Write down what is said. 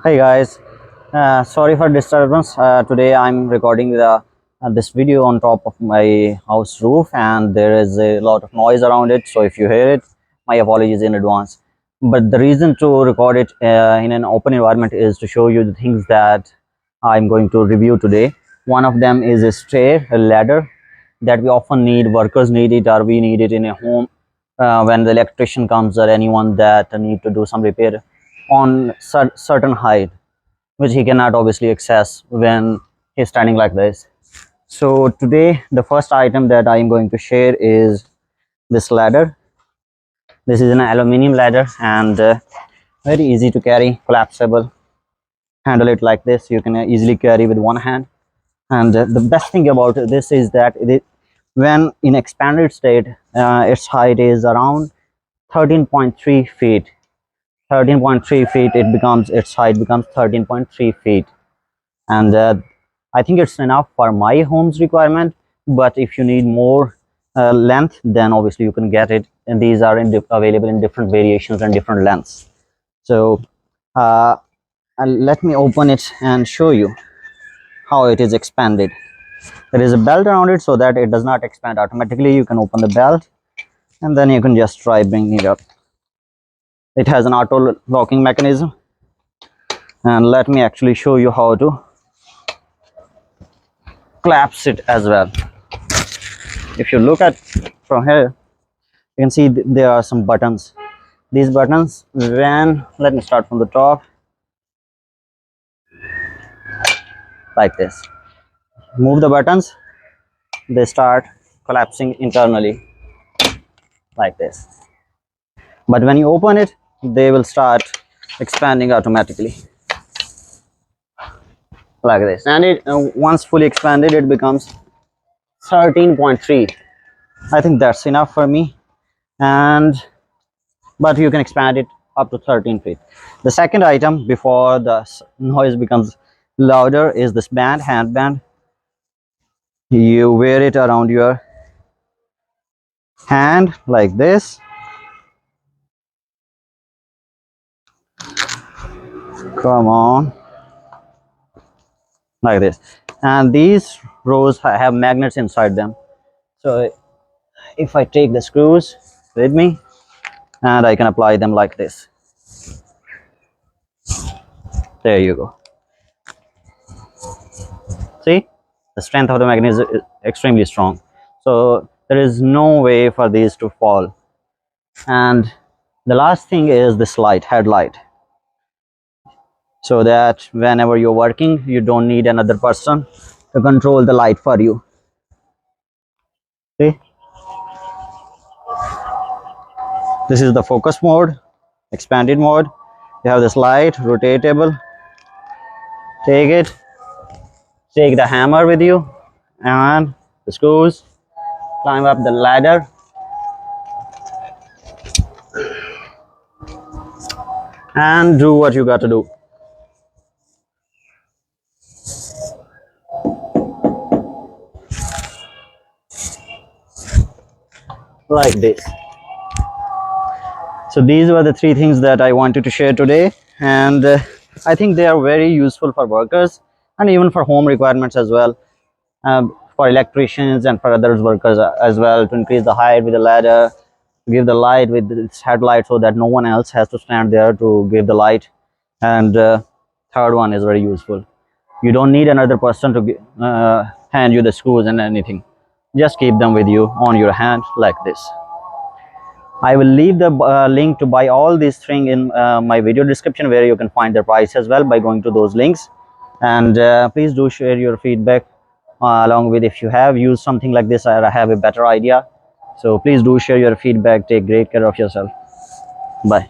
Hey guys, sorry for disturbance. Today I'm recording this video on top of my house roof, and there is a lot of noise around it. So if you hear it, my apologies in advance. But the reason to record it in an open environment is to show you the things that I'm going to review today. One of them is a stair, a ladder that we often need. Workers need it, or we need it in a home when the electrician comes, or anyone that need to do some repair on certain height, which he cannot obviously access when he's standing like this. So today the first item that I am going to share is this ladder. This is an aluminum ladder, and very easy to carry, collapsible. Handle it like this, you can easily carry with one hand. And the best thing about this is that when in expanded state, its height is around 13.3 feet. 13.3 feet, its height becomes 13.3 feet. And I think it's enough for my home's requirement, but if you need more length, then obviously you can get it, and these are available in different variations and different lengths. So let me open it and show you how it is expanded. There is a belt around it so that it does not expand automatically. You can open the belt and then you can just try bringing it up. It has an auto locking mechanism, and let me actually show you how to collapse it as well. If you look at from here, you can see there are some buttons. These buttons, let me start from the top, like this. Move the buttons, they start collapsing internally like this. But when you open it, they will start expanding automatically like this. And it once fully expanded, it becomes 13.3. I think that's enough for me, but you can expand it up to 13 feet. The second item before the noise becomes louder is this handband. You wear it around your hand like this. Come on, like this. And these rows have magnets inside them. So if I take the screws with me, and I can apply them like this. There you go. See, the strength of the magnet is extremely strong, so there is no way for these to fall. And the last thing is this headlight, so that whenever you're working, you don't need another person to control the light for you. See, this is the focus mode, expanded mode. You have this light, rotatable. Take the hammer with you and the screws, climb up the ladder, and do what you got to do. Like this. So these were the three things that I wanted to share today, and I think they are very useful for workers and even for home requirements as well, for electricians and for other workers as well, to increase the height with the ladder, to give the light with its headlight so that no one else has to stand there to give the light. And third one is very useful. You don't need another person to hand you the screws and anything. Just keep them with you on your hand like this. I will leave the link to buy all these things in my video description, where you can find the price as well by going to those links. And please do share your feedback, along with if you have used something like this or have a better idea. So please do share your feedback. Take great care of yourself. Bye.